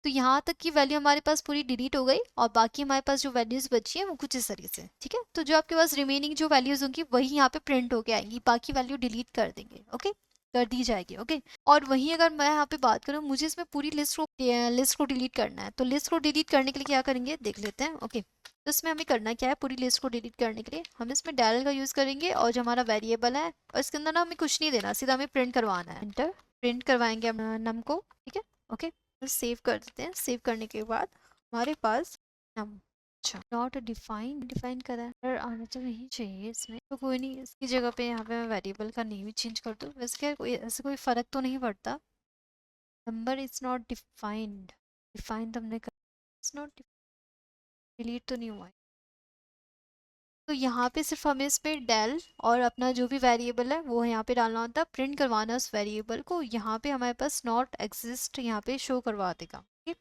तो यहाँ तक की वैल्यू हमारे पास पूरी डिलीट हो गई और बाकी हमारे पास जो वैल्यूज बची हैं वो कुछ इस तरीके से, ठीक है। तो जो आपके पास रिमेनिंग जो वैल्यूज होंगी वही यहाँ पे प्रिंट होके आएंगी, बाकी वैल्यू डिलीट कर देंगे, ओके, कर दी जाएगी, ओके। और वहीं अगर मैं यहाँ पे बात करूँ, मुझे इसमें पूरी लिस्ट को डिलीट करना है, तो लिस्ट को डिलीट करने के लिए क्या करेंगे देख लेते हैं, ओके। तो इसमें हमें करना क्या है, पूरी लिस्ट को डिलीट करने के लिए हम इसमें डेल का यूज़ करेंगे और जो हमारा वेरिएबल है और इसके अंदर ना हमें कुछ नहीं देना, सीधा हमें प्रिंट करवाना है, इंटर, प्रिंट करवाएंगे हम नम को, ठीक है, ओके। सेव कर देते हैं। सेव करने के बाद हमारे पास नम, अच्छा नॉट डिफाइन करा है, पर आना तो नहीं चाहिए इसमें, तो कोई नहीं, इसकी जगह पे यहाँ पे मैं वेरिएबल का नेम ही चेंज कर दूँ, वैसे क्या कोई ऐसे कोई फ़र्क तो नहीं पड़ता। Number is not defined, define तो हमने कर, इट्स नॉट डिलीट तो नहीं हुआ है। तो यहाँ पे सिर्फ हमें इसमें डेल और अपना जो भी वेरिएबल है वो यहाँ पे डालना होता है, प्रिंट करवाना उस वेरिएबल को, यहाँ पे हमारे पास नॉट एग्जिस्ट यहाँ पे शो करवा देगा, ठीक।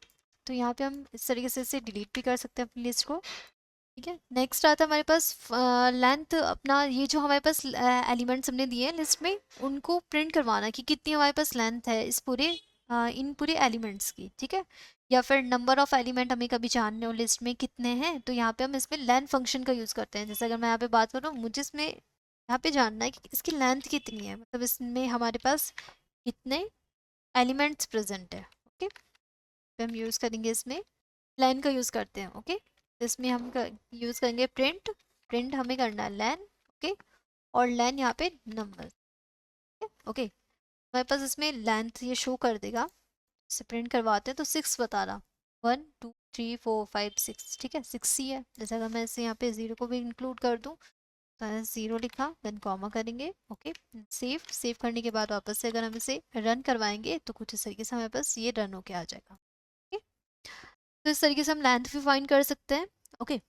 तो यहाँ पे हम इस तरीके से इसे डिलीट भी कर सकते हैं अपनी लिस्ट को, ठीक है। नेक्स्ट आता है हमारे पास लेंथ, अपना ये जो हमारे पास एलिमेंट्स हमने दिए हैं लिस्ट में उनको प्रिंट करवाना कि कितनी हमारे पास लेंथ है इस पूरे इन पूरे एलिमेंट्स की, ठीक है। या फिर नंबर ऑफ एलिमेंट हमें कभी जानने हो लिस्ट में कितने हैं, तो यहाँ पे हम इसमें लेंथ फंक्शन का यूज़ करते हैं। जैसे अगर मैं यहाँ पे बात करूँ, मुझे इसमें यहाँ पे जानना है कि इसकी लेंथ कितनी है, मतलब इसमें हमारे पास कितने एलिमेंट्स प्रेजेंट है, ओके। तो हम यूज़ करेंगे इसमें लेन का यूज़ करते हैं, ओके। तो इसमें हम यूज़ करेंगे प्रिंट, प्रिंट हमें करना है लेन, ओके, और लेन यहाँ पे नंबर, ओके। हमारे पास इसमें लेंथ ये शो कर देगा, इसे प्रिंट करवाते हैं तो 6 बता रहा, 1 2 3 4 5 6, ठीक है, 6 ही है। जैसे अगर मैं इसे यहाँ पे 0 को भी इंक्लूड कर दूँ तो 0 लिखा, देन कॉमा करेंगे, ओके। सेव करने के बाद वापस से अगर हम इसे रन करवाएंगे तो कुछ इस तरीके से हमारे पास ये रन होके आ जाएगा, ओके। तो इस तरीके से हम लेंथ भी फाइंड कर सकते हैं, ओके।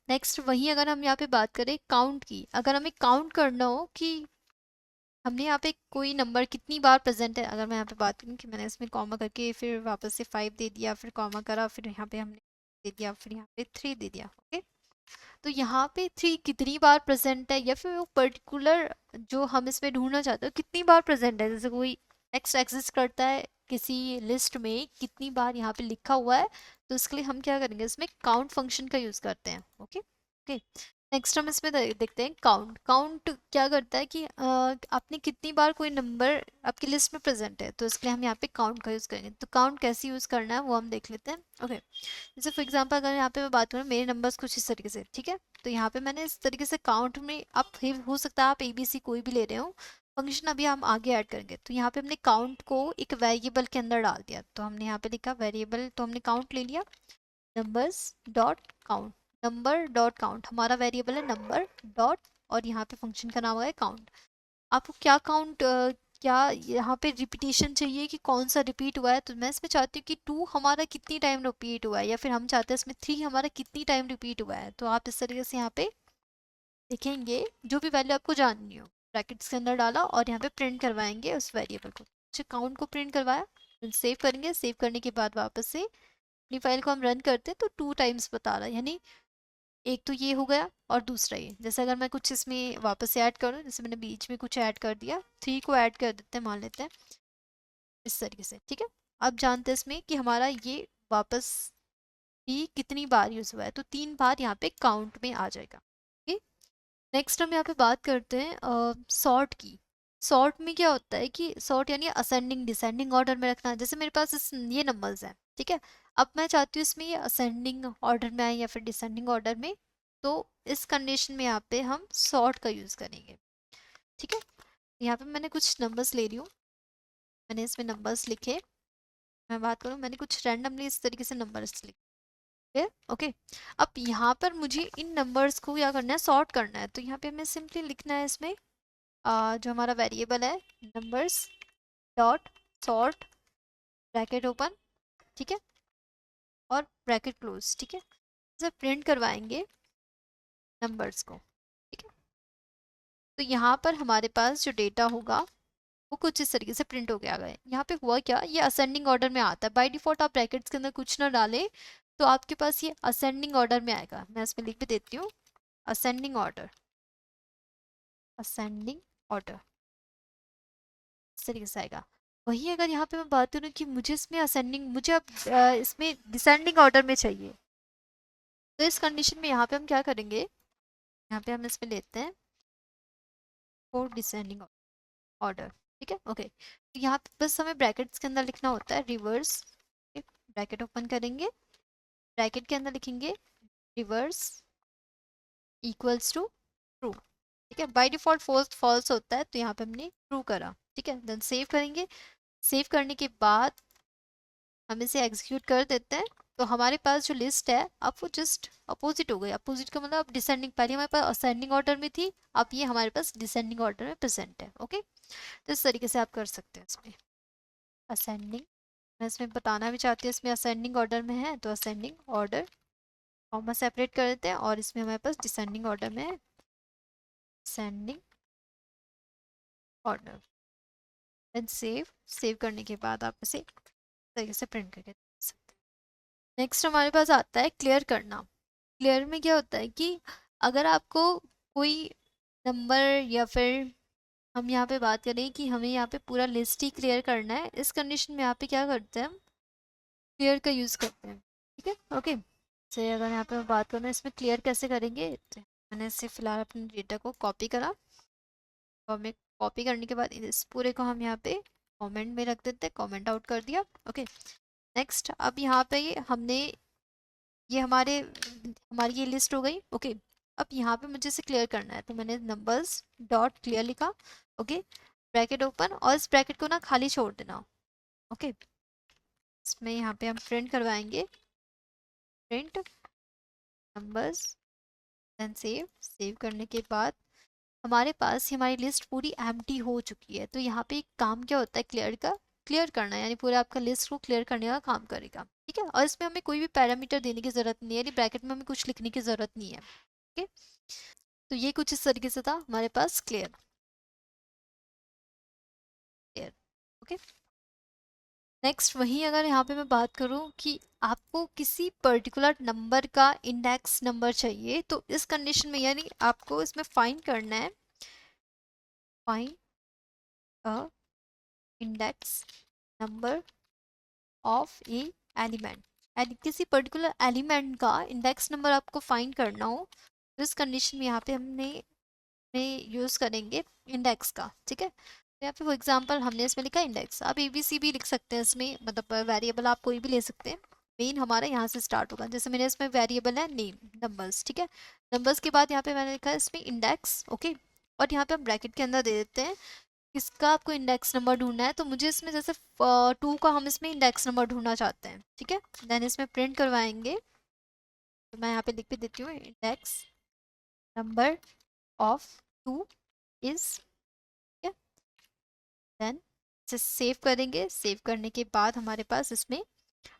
नेक्स्ट वहीं अगर हम यहाँ पे बात करें काउंट की, अगर हमें काउंट करना हो कि हमने यहाँ पे कोई नंबर कितनी बार प्रेजेंट है, अगर मैं यहाँ पे बात करूँ कि मैंने इसमें कॉमा करके फिर वापस से 5 दे दिया, फिर कॉमा करा, फिर यहाँ पे हमने दे दिया, फिर यहाँ पे 3 दे दिया, ओके। तो यहाँ पे 3 कितनी बार प्रेजेंट है या फिर वो पर्टिकुलर जो हम इसमें ढूंढना चाहते हो कितनी बार प्रेजेंट है, जैसे कोई टेक्स्ट एग्जिस्ट करता है किसी लिस्ट में कितनी बार यहाँ पे लिखा हुआ है, तो इसके लिए हम क्या करेंगे, इसमें काउंट फंक्शन का यूज़ करते हैं, ओके ओके। नेक्स्ट हम इसमें देखते हैं काउंट। काउंट क्या करता है कि आपने कितनी बार कोई नंबर आपकी लिस्ट में प्रेजेंट है, तो इसके लिए हम यहाँ पे काउंट का यूज़ करेंगे। तो काउंट कैसे यूज़ करना है वो हम देख लेते हैं, ओके। जैसे फॉर एग्जांपल अगर यहाँ पे मैं बात करूँ मेरे नंबर्स कुछ इस तरीके से, ठीक है। तो यहाँ पे मैंने इस तरीके से काउंट में आप हो सकता है आप ABC कोई भी ले रहे हो, फंक्शन अभी हम आगे ऐड करेंगे। तो यहाँ पे हमने काउंट को एक वेरिएबल के अंदर डाल दिया, तो हमने यहाँ पे लिखा वेरिएबल, तो हमने काउंट ले लिया, numbers dot count, number dot count हमारा वेरिएबल है नंबर डॉट, और यहाँ पे फंक्शन का नाम है काउंट। आपको क्या काउंट, क्या यहाँ पे रिपीटेशन चाहिए कि कौन सा रिपीट हुआ है, तो मैं इसमें चाहती हूँ कि 2 हमारा कितनी टाइम रिपीट हुआ है, या फिर हम चाहते हैं इसमें 3 हमारा कितनी टाइम रिपीट हुआ है। तो आप इस तरीके से यहाँ पे लिखेंगे जो भी वैल्यू आपको जाननी हो, ब्रैकेट्स के अंदर डाला और यहाँ पे प्रिंट करवाएंगे उस वेरिएबल को। अच्छा, काउंट को प्रिंट करवाया, सेव करेंगे, सेव करने के बाद वापस से अपनी फाइल को हम रन करते हैं तो 2 टाइम्स बता रहा है, यानी एक तो ये हो गया और दूसरा ये। जैसे अगर मैं कुछ इसमें वापस से ऐड करूँ, जैसे मैंने बीच में कुछ ऐड कर दिया, 3 को ऐड कर देते हैं, मान लेते हैं इस तरीके से, ठीक है। अब जानते हैं इसमें कि हमारा ये वापस ही कितनी बार यूज़ हुआ है, तो 3 बार यहाँ पे काउंट में आ जाएगा। नेक्स्ट हम यहाँ पे बात करते हैं सॉर्ट की। सॉर्ट में क्या होता है कि सॉर्ट यानी असेंडिंग डिसेंडिंग ऑर्डर में रखना। जैसे मेरे पास ये नंबर्स हैं, ठीक है, अब मैं चाहती हूँ इसमें ये असेंडिंग ऑर्डर में आए या फिर डिसेंडिंग ऑर्डर में, तो इस कंडीशन में यहाँ पे हम सॉर्ट का यूज़ करेंगे, ठीक है। यहाँ पे मैंने कुछ नंबर्स ले रही हूँ, मैंने इसमें नंबर्स लिखे, मैं बात करूँ मैंने कुछ रैंडमली इस तरीके से नंबर्स लिखे, ओके। अब यहाँ पर मुझे इन नंबर्स को क्या करना है, सॉर्ट करना है। तो यहाँ पे हमें सिंपली लिखना है इसमें जो हमारा वेरिएबल है numbers dot sort, bracket open, ठीक है, और ब्रैकेट क्लोज, ठीक है। जैसे प्रिंट करवाएंगे नंबर्स को, ठीक है, तो यहाँ पर हमारे पास जो डेटा होगा वो कुछ इस तरीके से प्रिंट हो गया है। यहाँ पे हुआ क्या, ये असेंडिंग ऑर्डर में आता है। बाय डिफॉल्ट आप ब्रैकेट्स के अंदर कुछ ना डालें तो आपके पास ये असेंडिंग ऑर्डर में आएगा। मैं इसमें लिख भी देती हूँ, असेंडिंग ऑर्डर, असेंडिंग ऑर्डर इस तरीके से आएगा। वही अगर यहाँ पे मैं बात करूँ कि मुझे इसमें असेंडिंग, मुझे अब इसमें डिसेंडिंग ऑर्डर में चाहिए, तो इस कंडीशन में यहाँ पे हम क्या करेंगे, यहाँ पे हम इसमें लेते हैं फॉर डिसेंडिंग ऑर्डर, ठीक है, ओके। तो यहाँ पे बस हमें ब्रैकेट्स के अंदर लिखना होता है रिवर्स, ब्रैकेट ओपन करेंगे, ब्रैकेट के अंदर लिखेंगे रिवर्स इक्वल्स टू ट्रू, ठीक है। बाय डिफॉल्ट फॉल्स फॉल्स होता है, तो यहाँ पे हमने ट्रू करा, ठीक है। देन सेव करेंगे, सेव करने के बाद हम इसे एग्जीक्यूट कर देते हैं, तो हमारे पास जो लिस्ट है अब वो जस्ट अपोजिट हो गई। अपोजिट का मतलब अब डिसेंडिंग, पहले हमारे पास असेंडिंग ऑर्डर में थी, अब ये हमारे पास डिसेंडिंग ऑर्डर में प्रेजेंट है, ओके। तो इस तरीके से आप कर सकते हैं इसमें असेंडिंग। मैं इसमें बताना भी चाहती हूँ इसमें असेंडिंग ऑर्डर में है, तो असेंडिंग ऑर्डर कॉमा सेपरेट कर देते हैं, और इसमें हमारे पास डिसेंडिंग ऑर्डर में है, ascending order. Then save, save करने के बाद आप इसे तरीके से प्रिंट करके देख सकते हैं। नेक्स्ट हमारे पास आता है क्लियर करना। क्लियर में क्या होता है कि अगर आपको कोई नंबर, या फिर हम यहाँ पे बात करें कि हमें यहाँ पे पूरा लिस्ट ही क्लियर करना है, इस कंडीशन में यहाँ पे क्या करते हैं, हम क्लियर का यूज़ करते हैं, ठीक है, ओके। से अगर यहाँ पे मैं बात करूँ इसमें क्लियर कैसे करेंगे, तो मैंने इससे फिलहाल अपने डेटा को कॉपी करा, और हमें कॉपी करने के बाद इस पूरे को हम यहाँ पे कमेंट में रख देते हैं, कमेंट आउट कर दिया, ओके। नेक्स्ट अब यहाँ पे हमने ये हमारी ये लिस्ट हो गई, ओके। अब यहाँ पे मुझे इसे क्लियर करना है, तो मैंने नंबर्स डॉट क्लियर लिखा, ओके, ब्रैकेट ओपन, और इस ब्रैकेट को ना खाली छोड़ देना, ओके। इसमें यहाँ पे हम प्रिंट करवाएंगे, print numbers, then save, save करने के बाद हमारे पास हमारी लिस्ट पूरी एम्प्टी हो चुकी है। तो यहाँ पे एक काम क्या होता है क्लियर का, क्लियर करना, यानी पूरा आपका लिस्ट को क्लियर करने का काम करेगा, ठीक है। और इसमें हमें कोई भी पैरामीटर देने की जरूरत नहीं है, यानी ब्रैकेट में हमें कुछ लिखने की जरूरत नहीं है, ठीक है। तो ये कुछ इस तरीके से था हमारे पास क्लियर, क्लियर, ओके। नेक्स्ट वहीं अगर यहाँ पे मैं बात करूँ कि आपको किसी पर्टिकुलर नंबर का इंडेक्स नंबर चाहिए, तो इस कंडीशन में यानी आपको इसमें फाइंड करना है, find a index number of A element, यानी किसी पर्टिकुलर एलिमेंट का इंडेक्स नंबर आपको फाइंड करना हो, तो इस कंडीशन में यहाँ पे में यूज़ करेंगे इंडेक्स का, ठीक है। तो यहाँ पे वो एग्जांपल हमने इसमें लिखा इंडेक्स, आप ABC भी लिख सकते हैं इसमें, मतलब वेरिएबल आप कोई भी ले सकते हैं, मेन हमारा यहाँ से स्टार्ट होगा। जैसे मेरे इसमें वेरिएबल है नेम नंबर्स, ठीक है, नंबर्स के बाद यहाँ पे मैंने लिखा है इसमें इंडेक्स, ओके, और यहाँ पे हम ब्रैकेट के अंदर दे देते हैं किसका आपको इंडेक्स नंबर ढूंढना है, तो मुझे इसमें जैसे 2 का हम इसमें इंडेक्स नंबर ढूंढना चाहते हैं, ठीक है। देन इसमें प्रिंट करवाएंगे, तो मैं यहाँ पे लिख भी देती हूँ, इंडेक्स नंबर ऑफ 2 इज, ठीक है। देन इसे सेव करेंगे। सेव करने के बाद हमारे पास इसमें,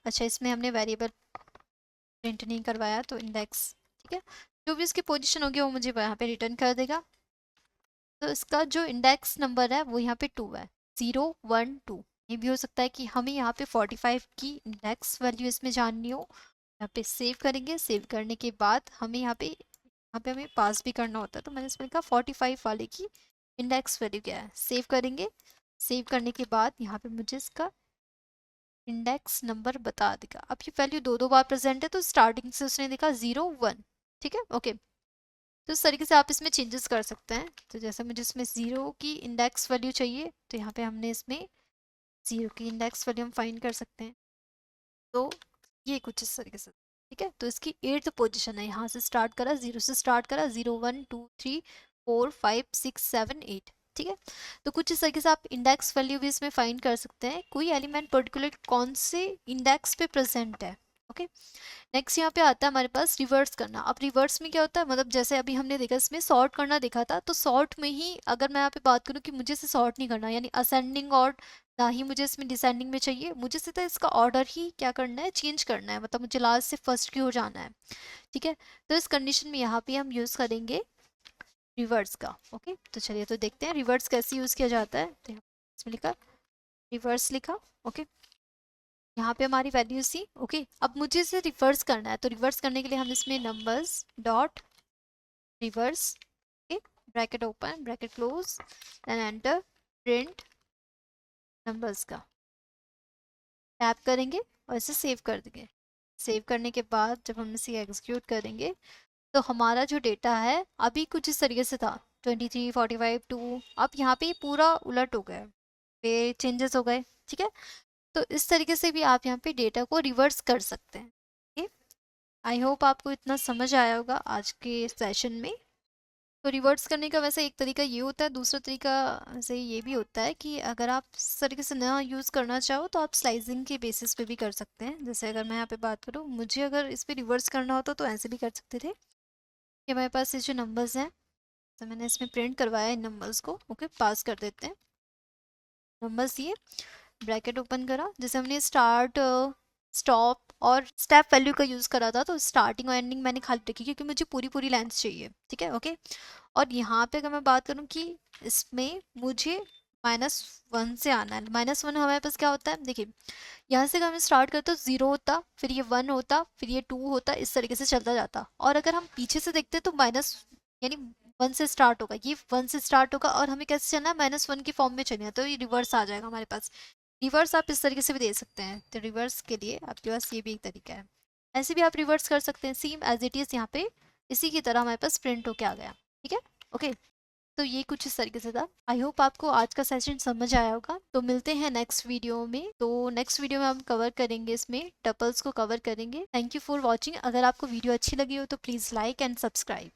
अच्छा इसमें हमने वेरिएबल प्रिंट नहीं करवाया, तो इंडेक्स, ठीक है, जो भी इसकी पोजीशन होगी वो मुझे यहाँ पे रिटर्न कर देगा। तो इसका जो इंडेक्स नंबर है वो यहाँ पे 2 है, 0 1 2। ये भी हो सकता है कि हमें यहाँ पे 45 की इंडेक्स वैल्यू इसमें जाननी हो। यहाँ पे सेव करेंगे। सेव करने के बाद हमें यहाँ पे हमें पास भी करना होता है, तो मैंने इसमें लिखा 45 वाले की इंडेक्स वैल्यू क्या है, सेव करेंगे। सेव करने के बाद यहाँ पे मुझे इसका इंडेक्स नंबर बता देगा। अब ये वैल्यू 2 बार प्रेजेंट है, तो स्टार्टिंग से उसने देखा 0 1, ठीक है, ओके। तो इस तरीके से आप इसमें चेंजेस कर सकते हैं। तो जैसे मुझे इसमें 0 की इंडेक्स वैल्यू चाहिए, तो यहाँ पे हमने इसमें 0 की इंडेक्स वैल्यू हम फाइंड कर सकते हैं। तो ये कुछ इस तरीके से, ठीक है। तो इसकी 8th पोजीशन है, यहाँ से स्टार्ट करा, 0 से स्टार्ट करा, 0 1 2 3 4 5 6 7 8, ठीक है। तो कुछ इस तरीके से आप इंडेक्स वैल्यू भी इसमें फाइंड कर सकते हैं, कोई एलिमेंट पर्टिकुलर कौन से इंडेक्स पे प्रेजेंट है, ओके। नेक्स्ट यहाँ पे आता है हमारे पास रिवर्स करना। अब रिवर्स में क्या होता है, मतलब जैसे अभी हमने देखा इसमें सॉर्ट करना देखा था, तो सॉर्ट में ही अगर मैं यहाँ पे बात करूँ कि मुझे इसे सॉर्ट नहीं करना, यानी असेंडिंग और ना ही मुझे इसमें डिसेंडिंग में चाहिए, मुझे सीधा इसका ऑर्डर ही क्या करना है, चेंज करना है, मतलब मुझे लास्ट से फर्स्ट की ओर जाना है, ठीक है। तो इस कंडीशन में यहाँ पे हम यूज़ करेंगे रिवर्स का, ओके। तो चलिए तो देखते हैं रिवर्स कैसे यूज़ किया जाता है। तो इसमें लिखा रिवर्स लिखा, ओके। यहाँ पे हमारी वैल्यू सी, ओके। अब मुझे इसे रिवर्स करना है, तो रिवर्स करने के लिए हम इसमें numbers dot reverse, okay, bracket open bracket close, then enter, print numbers का टैप करेंगे और इसे सेव कर देंगे। सेव करने के बाद जब हम इसे एग्जीक्यूट करेंगे, तो हमारा जो डेटा है अभी कुछ इस तरीके से था, 23 45 2, अब यहाँ पे पूरा उलट हो गया, पे चेंजेस हो गए, ठीक है। तो इस तरीके से भी आप यहाँ पे डेटा को रिवर्स कर सकते हैं, ओके। आई होप आपको इतना समझ आया होगा आज के सेशन में। तो रिवर्स करने का वैसे एक तरीका ये होता है, दूसरा तरीका वैसे ये भी होता है कि अगर आप इस तरीके से ना यूज़ करना चाहो तो आप स्लाइसिंग के बेसिस पे भी कर सकते हैं। जैसे अगर मैं यहाँ पे बात करूँ, मुझे अगर इस पर रिवर्स करना होता तो ऐसे भी कर सकते थे कि हमारे पास ये जो नंबर्स हैं, तो मैंने इसमें प्रिंट करवाया इन नंबर्स को, ओके, पास कर देते हैं नंबर्स ये, ब्रैकेट ओपन करा, जैसे हमने स्टार्ट स्टॉप और स्टेप वैल्यू का यूज़ करा था, तो स्टार्टिंग और एंडिंग मैंने खाली रखी क्योंकि मुझे पूरी पूरी लेंथ चाहिए, ठीक है, ओके। और यहाँ पे अगर मैं बात करूँ कि इसमें मुझे -1 से आना है, -1 हमारे पास क्या होता है, देखिए यहाँ से अगर हम स्टार्ट करते तो 0 होता, फिर ये 1 होता, फिर ये 2 होता, इस तरीके से चलता जाता। और अगर हम पीछे से देखते तो माइनस, यानी 1 से स्टार्ट होगा, ये 1 से स्टार्ट होगा और हमें कैसे चलना है, -1 की फॉर्म में चलना है, तो ये रिवर्स आ जाएगा हमारे पास। रिवर्स आप इस तरीके से भी दे सकते हैं, तो रिवर्स के लिए आपके पास ये भी एक तरीका है, ऐसे भी आप रिवर्स कर सकते हैं, सेम एज इट इज़ यहाँ पे इसी की तरह हमारे पास प्रिंट होके आ गया, ठीक है, ओके। तो ये कुछ इस तरीके से था। आई होप आपको आज का सेशन समझ आया होगा। तो मिलते हैं नेक्स्ट वीडियो में। तो नेक्स्ट वीडियो में हम कवर करेंगे, इसमें टपल्स को कवर करेंगे। Thank you for watching. अगर आपको वीडियो अच्छी लगी हो तो प्लीज़ लाइक एंड सब्सक्राइब।